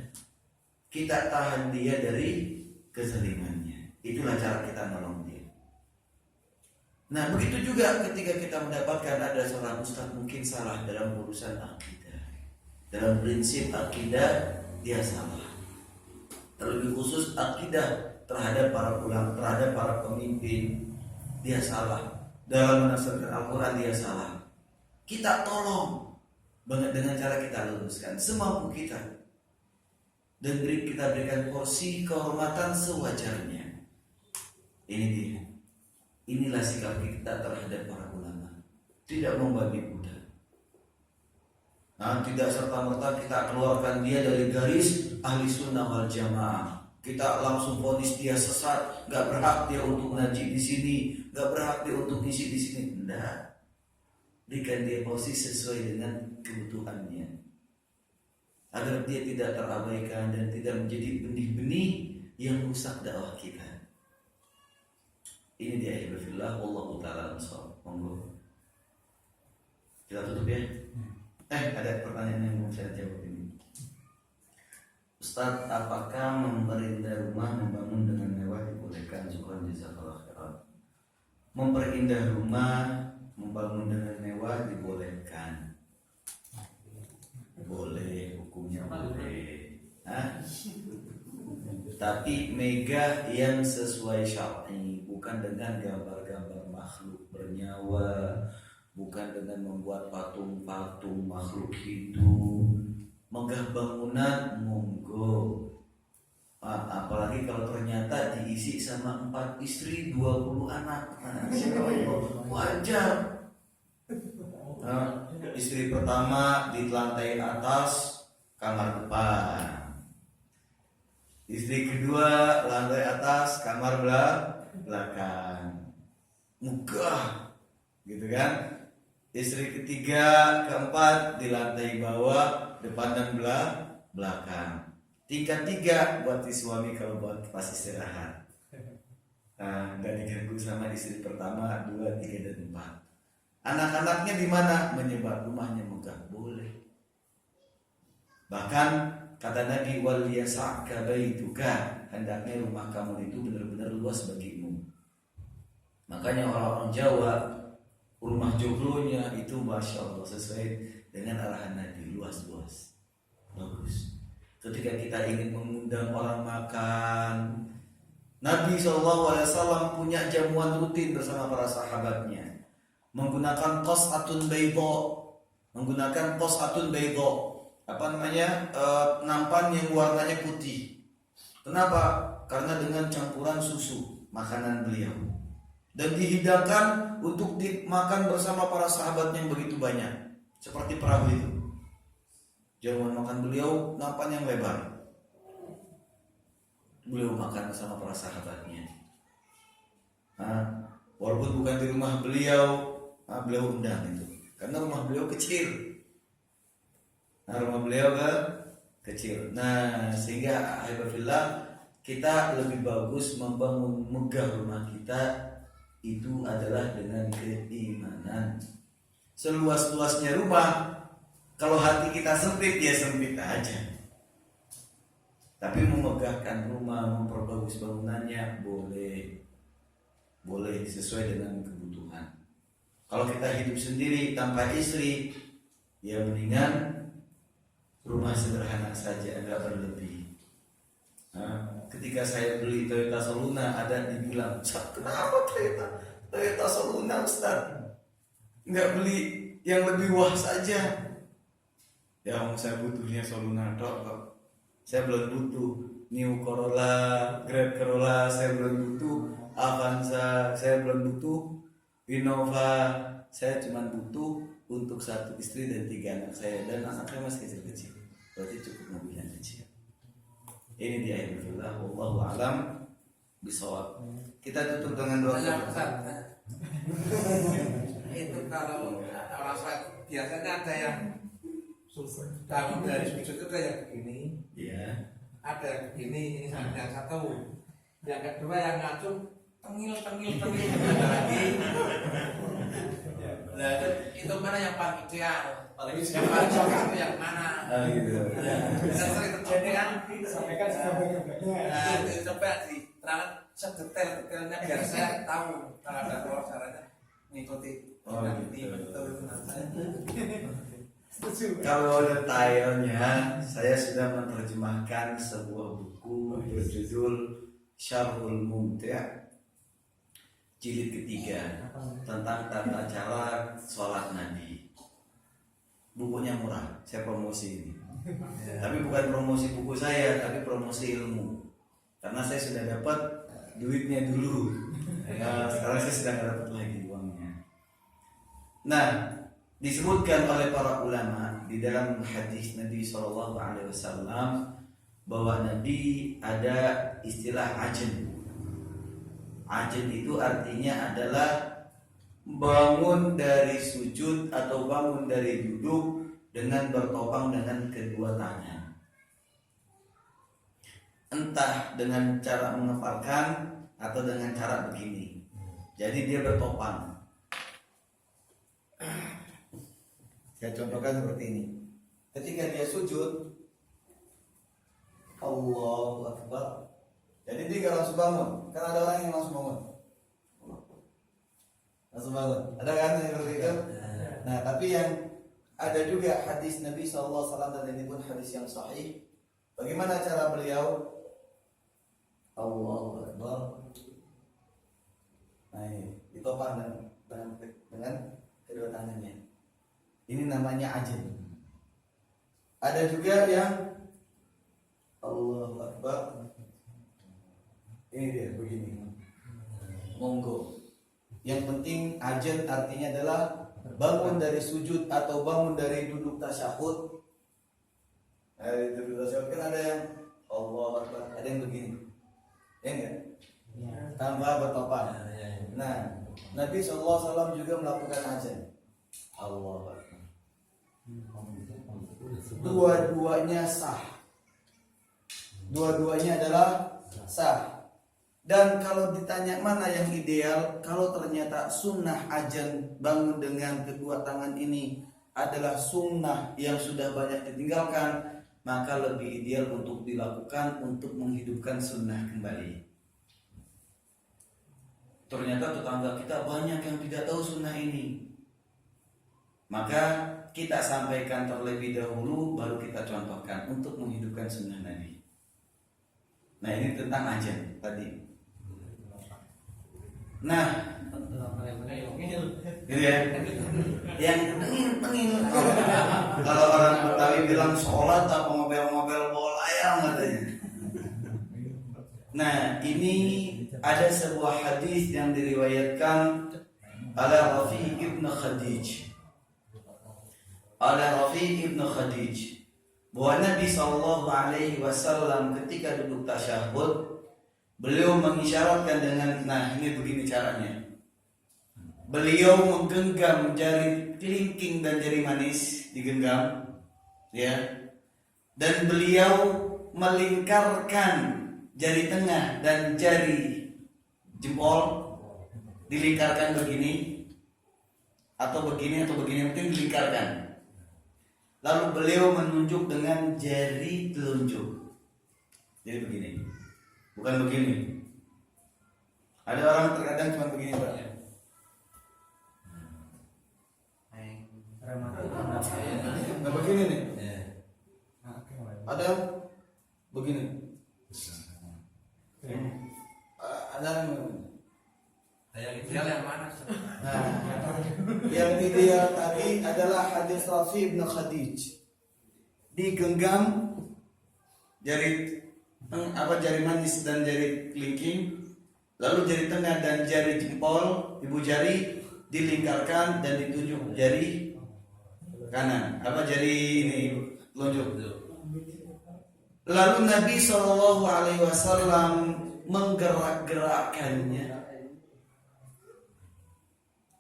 Kita tahan dia dari kezalimannya. Itulah cara kita nolong dia. Nah begitu juga ketika kita mendapatkan ada seorang ustaz mungkin salah dalam urusan akidah, dalam prinsip akidah dia salah. Terlebih khusus akidah terhadap para ulama, terhadap para pemimpin dia salah. Dalam menafsirkan Al-Quran dia salah. Kita tolong banget dengan cara kita luruskan semampu kita. Dan kita berikan porsi kehormatan sewajarnya. Ini dia. Inilah sikap kita terhadap para ulama. Tidak membabi buta. Nah, tidak serta-merta kita keluarkan dia dari garis ahli sunnah wal jamaah. Kita langsung vonis dia sesat, gak berhak dia untuk ngaji di sini, gak berhak dia untuk ngisi di sini. Tidak. Berikan dia posisi sesuai dengan kebutuhannya, agar dia tidak terabaikan dan tidak menjadi benih-benih yang rusak dakwah kita. Ini dia ihbafillah, wallahu ta'ala ansar. Monggo. Kita tutup ya. Ada pertanyaan yang mau saya jawab ini. Ustaz, apakah memperindah rumah membangun dengan mewah dibolehkan? Syukran jazakallahu khairan. Memperindah rumah membangun dengan mewah dibolehkan. Boleh, hukumnya boleh. Tapi megah yang sesuai syar'i, bukan dengan gambar-gambar makhluk bernyawa, bukan dengan membuat patung-patung makhluk hidup. Megah bangunan monggo. Apalagi kalau ternyata diisi sama 4 istri 20 anak. Wajar. Istri pertama di lantai atas kamar depan. Istri kedua lantai atas kamar belakang. Megah, gitu kan? Istri ketiga, keempat di lantai bawah, depan dan belakang. Tingkat 3 buat si suami kalau buat pas istirahat. Nggak diganggu sama istri pertama, 2, 3 dan 4. Anak-anaknya di mana? Menyebar, rumahnya megah, boleh. Bahkan kata Nabi, wal yas'aka baituka, hendaknya rumah kamu itu benar-benar luas bagimu. Makanya orang-orang Jawa rumah joglonya itu masya Allah sesuai dengan arahan Nabi, luas-luas, bagus. Ketika kita ingin mengundang orang makan, Nabi SAW punya jamuan rutin bersama para sahabatnya, menggunakan qas'atun bayda, nampan yang warnanya putih. Kenapa? Karena dengan campuran susu makanan beliau, dan dihidangkan untuk dimakan bersama para sahabat yang begitu banyak, seperti perahu itu. Jamuan makan beliau nampaknya yang lebar. Beliau makan bersama para sahabatnya. Walaupun bukan di rumah beliau, beliau undang itu, karena rumah beliau kecil. Rumah beliau kecil. Sehingga alhamdulillah kita lebih bagus membangun megah rumah kita itu adalah dengan keimanan. Seluas-luasnya rumah, kalau hati kita sempit ya sempit aja. Tapi memegahkan rumah, memperbagus bangunannya boleh sesuai dengan kebutuhan. Kalau kita hidup sendiri tanpa istri, ya mendingan rumah sederhana saja, agak berlebih. Ketika saya beli Toyota Soluna, ada dibilang, kenapa Toyota Soluna Ustaz? Nggak beli yang lebih wah saja? Ya saya butuhnya Soluna kok. Saya belum butuh New Corolla, Grand Corolla, saya belum butuh Avanza, saya belum butuh Innova. Saya cuma butuh untuk 1 istri dan 3 anak saya, dan anaknya masih kecil-kecil. Berarti cukup mobil yang kecil. Ini dia ilmuillah, wallahu a'lam bishawab. Kita tutup dengan doa. Itu kalau orang sholat biasanya ada yang bangun dari sujud itu kayak begini, Iya. ada yang begini, ini yang satu, yang kedua yang ngacung tengil lagi. Nah itu mana yang paling ideal? Yang paling cocok itu yang mana? Gitu. Dan sering terjadi kan? Sampaikan Nah itu coba diterangkan sedetail-detailnya biar saya tahu kalau ada keluar caranya mengikuti. Gitu. Betul. Kalau detailnya, saya sudah menerjemahkan sebuah buku berjudul Syarhul Mumti' jilid ketiga tentang tata cara sholat Nabi. Bukunya murah, saya promosi ini. Tapi bukan promosi buku saya, tapi promosi ilmu. Karena saya sudah dapat duitnya dulu. Sekarang saya sudah nggak dapat lagi uangnya. Nah, disebutkan oleh para ulama di dalam hadis Nabi SAW bahwa Nabi ada istilah ajen. Ajen itu artinya adalah bangun dari sujud atau bangun dari duduk dengan bertopang dengan kedua tangan. Entah dengan cara mengepalkan atau dengan cara begini. Jadi dia bertopang. Saya contohkan seperti ini. Ketika dia sujud, Allahu Akbar. Jadi dia gak langsung bangun. Kan ada orang yang langsung bangun. Langsung bangun. Ada kan yang seperti itu? Nah, tapi yang ada juga hadis Nabi SAW, dan ini pun hadis yang sahih. Bagaimana cara beliau? Allahu Akbar. Nah ini ditopang dengan kedua tangannya. Ini namanya ajen. Ada juga yang Allahu Akbar. Ini dia begini. Monggo. Yang penting ajen artinya adalah bangun dari sujud atau bangun dari duduk tasyahud. Dari duduk tasyahud kan ada yang Allahu Akbar, ada yang begini. Ya enggak? Tanpa bertopang. Nah, Nabi SAW juga melakukan ajen. Allahu Akbar. Dua-duanya sah. Dua-duanya adalah sah. Dan kalau ditanya mana yang ideal, kalau ternyata sunnah ajan bangun dengan kedua tangan ini adalah sunnah yang sudah banyak ditinggalkan, maka lebih ideal untuk dilakukan untuk menghidupkan sunnah kembali. Ternyata tetangga kita banyak yang tidak tahu sunnah ini, maka kita sampaikan terlebih dahulu, baru kita contohkan untuk menghidupkan sunnah Nabi. Nah ini tentang ajan tadi. Nah, gitu ya. Yang tengil. Kalau orang Betawi bilang sholat apa ngobel-ngobel bola ayam katanya. Nah, ini ada sebuah hadis yang diriwayatkan oleh Rafi ibn Khadij. Bahwa Nabi SAW ketika duduk tasyahud, beliau mengisyaratkan dengan, nah ini begini caranya. Beliau menggenggam jari kelingking dan jari manis, digenggam, ya. Dan beliau melingkarkan jari tengah dan jari jempol, dilingkarkan begini atau begini, yang penting dilingkarkan. Lalu beliau menunjuk dengan jari telunjuk. Jadi begini, bukan begini. Ada orang terkadang cuma begini, Pak. Nah begini nih. Ada begini. Ada Yang ideal yang mana? Nah, yang ideal tadi adalah hadis Rafi bin Khadij. Digenggam jari manis dan jari kelingking, lalu jari tengah dan jari jempol, ibu jari dilingkarkan dan ditunjuk jari kanan. Jari ini telunjuk. Lalu Nabi SAW menggerak-gerakkannya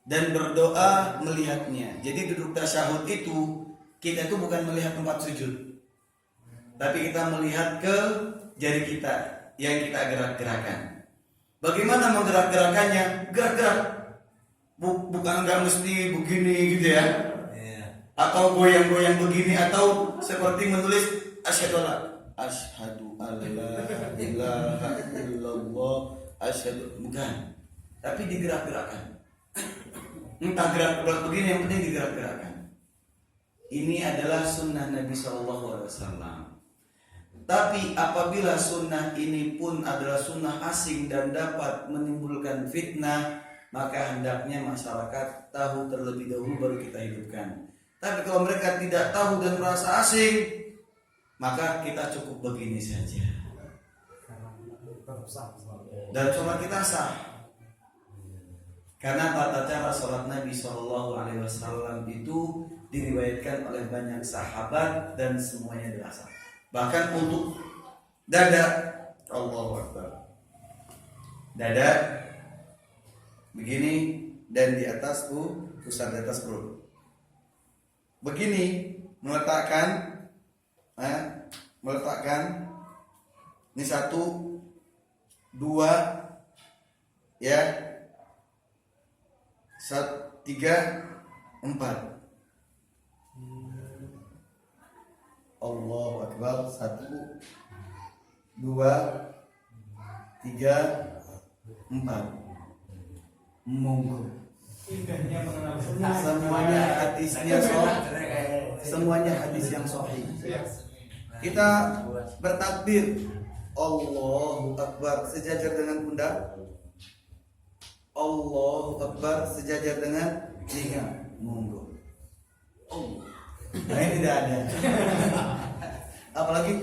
dan berdoa melihatnya. Jadi duduk tasyahud itu kita itu bukan melihat tempat sujud, tapi kita melihat ke jari kita yang kita gerak-gerakan. Bagaimana menggerak-gerakannya? Gerak-gerak, bukan nggak mesti begini gitu ya, atau goyang-goyang begini, atau seperti menulis asyhadu alla ilaha illallah asyhadu, bukan, tapi digerak-gerakkan. Entah gerak-gerak begini, yang penting digerak-gerakkan. Ini adalah sunnah Nabi SAW. Tapi apabila sunnah ini pun adalah sunnah asing dan dapat menimbulkan fitnah, maka hendaknya masyarakat tahu terlebih dahulu baru kita hidupkan. Tapi kalau mereka tidak tahu dan merasa asing, maka kita cukup begini saja. Dan sholat kita sah. Karena tata cara sholat Nabi SAW itu diriwayatkan oleh banyak sahabat dan semuanya dirasa. Bahkan untuk dada, Allahu Akbar, dada begini dan di atas pusar di atas perut. Begini meletakkan ini 1, 2, ya, 1, 3, 4. Allahu Akbar. 1, 2, 3, 4. Monggo. Semuanya hadisnya sahih. Semuanya hadis yang sahih. Kita bertakbir Allahu Akbar sejajar dengan pundak. Allahu Akbar sejajar dengan telinga. Monggo. Oh. Nah ini tidak ada. Apalagi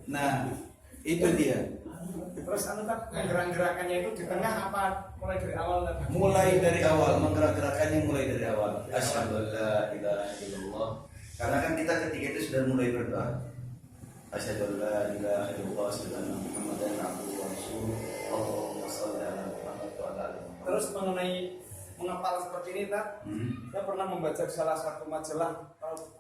nah itu dia. Terus gerak-gerakannya itu di tengah apa mulai dari awal? Mulai dari awal, menggerak-gerakannya mulai dari awal. Asyhadu an la ilaha illallah. Karena kan kita ketika itu sudah mulai berdoa. Asyhadu an la ilaha illallah, asyhadu anna Muhammadan abduhu wa rasuluh. Allahumma shalli ala Muhammad wa ala ali Muhammad. Terus mengenai menghafal seperti ini, tak? Saya pernah membaca di salah satu majalah,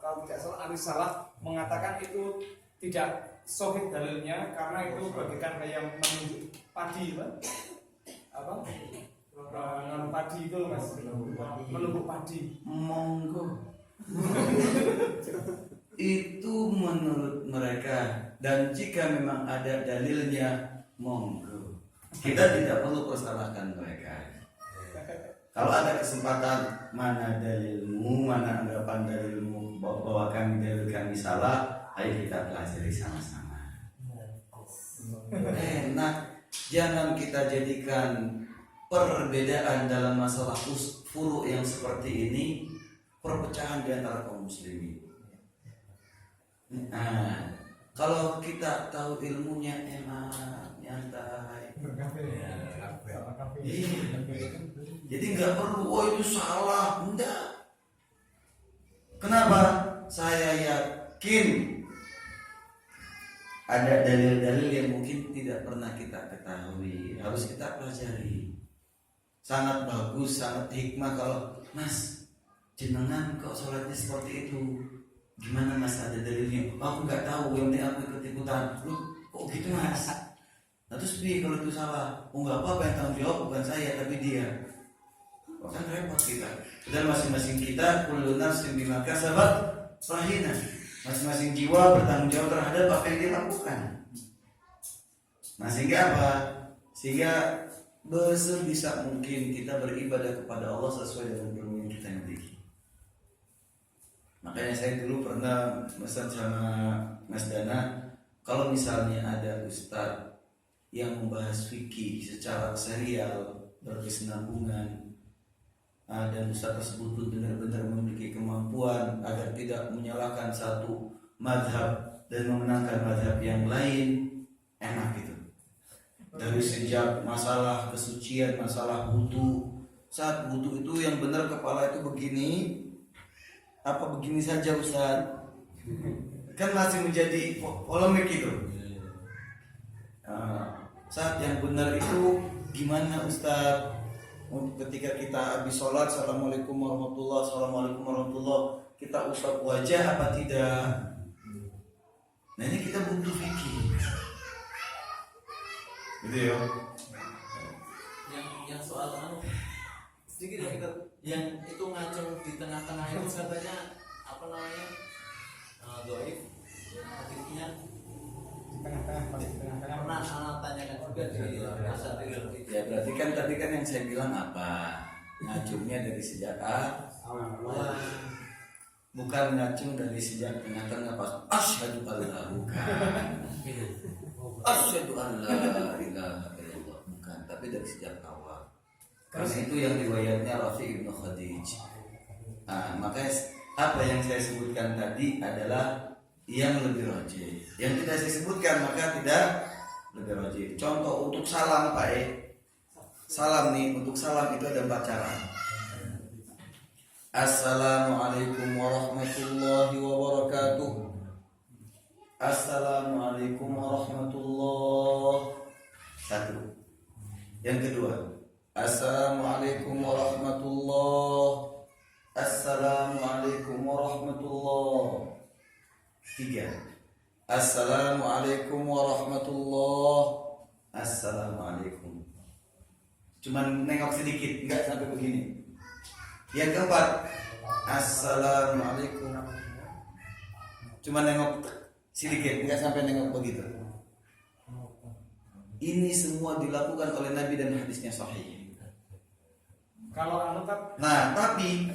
kalau tidak salah Arisalah mengatakan itu tidak sahih dalilnya karena itu bagaikan kayak menunjuk padi, Pak. Apa? Menanam padi itu, Mas. Menumbuk padi. Monggo. Itu menurut mereka, dan jika memang ada dalilnya, monggo. Kita tidak perlu persalahkan mereka. Kalau ada kesempatan, mana dalilmu, mana anggapan dalilmu bahwa kami dalil kami salah, ayo kita pelajari sama-sama. Enak, jangan kita jadikan perbedaan dalam masalah furu yang seperti ini perpecahan di antara kaum muslimin. Nah, kalau kita tahu ilmunya enak, nyantai. Iya. Jadi nggak perlu, oh itu salah, enggak. Kenapa? Saya yakin ada dalil-dalil yang mungkin tidak pernah kita ketahui, harus kita pelajari. Sangat bagus, sangat hikmah kalau Mas, jenengan kok sholatnya seperti itu. Gimana Mas, ada dalilnya? Oh, aku nggak tahu, yang penting aku ikut-ikutan. Lu kok gitu Mas? Nah terus kalau itu salah, oh nggak apa-apa, yang tanggung jawab bukan saya tapi dia. Kan repot kita. Dan masing-masing kita kullu nafsin bima kasabat rahina. Masing-masing jiwa bertanggung jawab terhadap apa yang dilakukan. Nah sehingga apa? Sehingga sebisa mungkin kita beribadah kepada Allah sesuai dengan ilmu yang kita miliki. Makanya saya dulu pernah pesan sama Mas Dana, kalau misalnya ada ustadz yang membahas fikih secara serial berkesinambungan, dan ustadz tersebut pun benar-benar memiliki kemampuan agar tidak menyalahkan satu madhab dan memenangkan madhab yang lain, enak gitu. Dari sejak masalah kesucian, masalah wudu, saat wudu itu yang benar kepala itu begini, apa begini saja Ustaz? Kan masih menjadi polemik itu. Saat yang benar itu gimana Ustaz? Ketika kita habis sholat, assalamualaikum warahmatullah, assalamualaikum warahmatullah, kita usap wajah apa tidak? Nah ini kita butuh fikih. Gitu ya. Yang soal sedikit ya kita yang itu ngacung di tengah-tengah itu katanya apa namanya doif hadisnya Di tengah-tengah, pas di tengah-tengah. pernah anak tanyakan juga di Asatirul Fikih. Ya berarti kan tadi kan yang saya bilang apa? Ngacungnya dari sejak Awal. bukan ngacung dari sejak tengah-tengah pas asyhadu alla bukan. Asyhadu alla ilaha illallah bukan, tapi dari sejak awal. Karena itu yang riwayatnya Rafi ibn Khadij. Nah, makanya apa yang saya sebutkan tadi adalah yang lebih rajih. Yang tidak saya sebutkan maka tidak lebih rajih. Contoh untuk salam Pak salam nih, untuk salam itu ada 4 cara. Assalamualaikum warahmatullahi wabarakatuh. Assalamualaikum warahmatullahi. Satu. Yang kedua, assalamualaikum warahmatullahi. Assalamualaikum warahmatullahi. 3. Assalamualaikum warahmatullahi. Assalamualaikum. Cuman nengok sedikit, enggak sampai begini. Yang keempat, assalamualaikum. Cuman nengok sedikit, enggak sampai nengok begitu. Ini semua dilakukan oleh Nabi dan hadisnya sahih. Kalau anggap Nah, tapi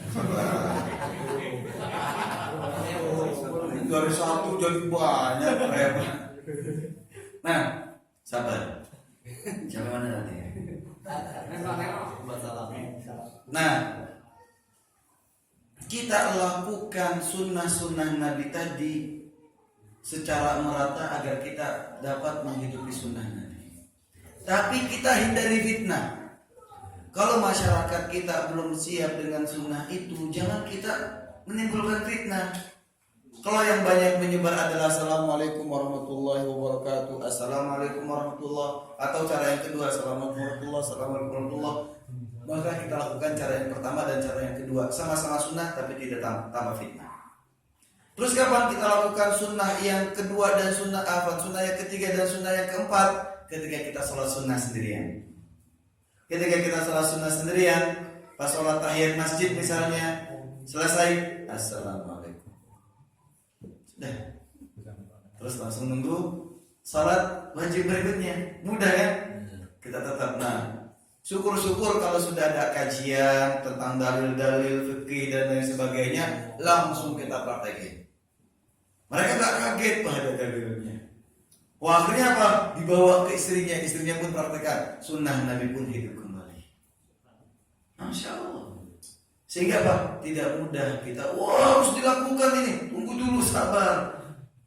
dari satu jadi banyak repot. Nah, sabar. Jangan mana nanti. Nah, kita lakukan sunnah-sunnah Nabi tadi secara merata agar kita dapat menghidupi sunnah Nabi. Tapi kita hindari fitnah. Kalau masyarakat kita belum siap dengan sunnah itu, jangan kita menimbulkan fitnah. Kalau yang banyak menyebar adalah assalamualaikum warahmatullahi wabarakatuh, assalamualaikum warahmatullahi, atau cara yang kedua assalamualaikum warahmatullahi, maka kita lakukan cara yang pertama dan cara yang kedua sama-sama sunnah tapi tidak tambah fitnah. Terus kapan kita lakukan sunnah yang kedua dan sunnah yang ketiga dan sunnah yang keempat? Ketika kita sholat sunnah sendirian. Ketika kita sholat sunnah sendirian, pas sholat tahiyat masjid misalnya, selesai, assalamualaikum. Sudah. Terus langsung nunggu sholat wajib berikutnya. Mudah kan? Kita tetap. Nah, syukur-syukur kalau sudah ada kajian tentang dalil-dalil fikih dan lain sebagainya, langsung kita praktekin. Mereka tak kaget pada dalilnya. Wah, akhirnya apa? Dibawa ke istrinya pun praktekkan. Sunnah Nabi pun hidup kembali. Masya Allah. Sehingga apa? Tidak mudah kita, wah harus dilakukan ini, tunggu dulu, sabar.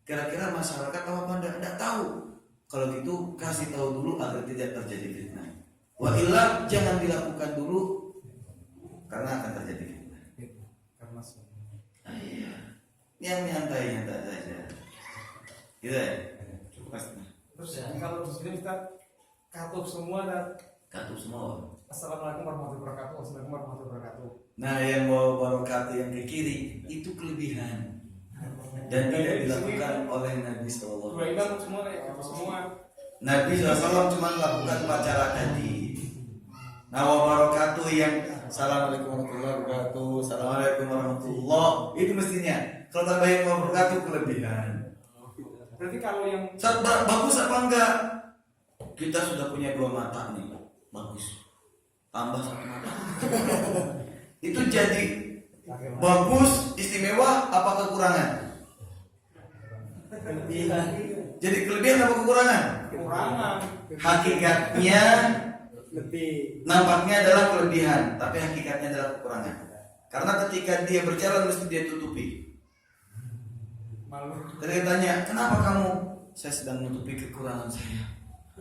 Kira-kira masyarakat tahu apa enggak? Enggak tahu. Kalau gitu kasih tahu dulu agar tidak terjadi fitnah. Wa illa jangan dilakukan dulu karena akan terjadi fitnah. Karena semua. Iya. Yang nyantai-nyantai saja. Gitu ya? Pasti. Terus kalau di sini kita katup semua dan Katup semua. Assalamualaikum warahmatullahi wabarakatuh. Assalamualaikum warahmatullahi wabarakatuh. Nah, yang bawa barokat yang ke kiri itu kelebihan dan tidak dilakukan oleh Nabi SAW. Dua imam semua kayak gitu semua. Nabi SAW cuma lakukan upacara tadi. Nah, wabarakatuh yang Assalamualaikum warahmatullahi wabarakatuh, Assalamualaikum warahmatullahi, itu mestinya. Kalau tambahin wabarakatuh kelebihan. Berarti kalau yang Bagus apa enggak? Kita sudah punya 2 mata nih, bagus. Tambah 1 mata. Itu jadi bagus, istimewa, apa kekurangan? Jadi kelebihan apa kekurangan? kekurangan, Hakikatnya nampaknya adalah kelebihan, tapi hakikatnya adalah kekurangan. Karena ketika dia berjalan mesti dia tutupi. malu. Tadi tanya, kenapa kamu? Saya sedang menutupi kekurangan saya.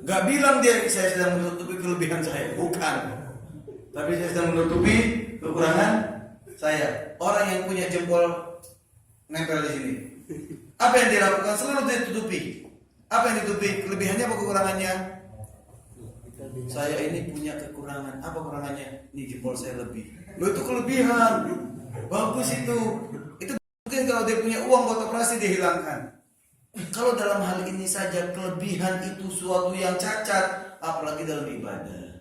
Gak bilang dia saya sedang menutupi kelebihan saya, bukan. Tapi saya sedang menutupi kekurangan saya. Orang yang punya jempol nempel di sini, apa yang dia lakukan? Selalu dia tutupi. Apa yang ditutupi? Kelebihannya apa kekurangannya? Saya ini punya kekurangan. Apa kekurangannya? Ini jempol saya lebih. Lo itu kelebihan. Bagus itu. Itu mungkin kalau dia punya uang buat operasi dia hilangkan. Kalau dalam hal ini saja kelebihan itu suatu yang cacat, apalagi dalam ibadah.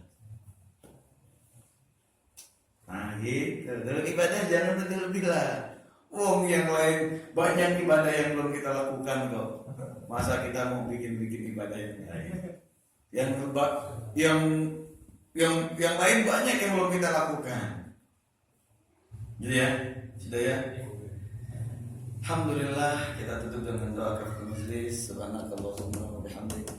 Nah, gitu. Dalam ibadah jangan terlebih lah. Wong yang lain banyak ibadah yang belum kita lakukan kok. Masa kita mau bikin ibadah yang lain? Yang lain banyak yang belum kita lakukan. Jadi ya, sudah ya. Alhamdulillah, kita tutup dengan doa kafaratul majlis. Subhanakallahumma wa bihamdik,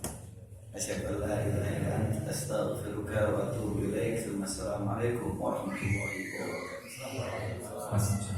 asyhadu an la ilaha illa anta, astaghfiruka wa atubu ilaik. Assalamualaikum warahmatullahi wabarakatuh.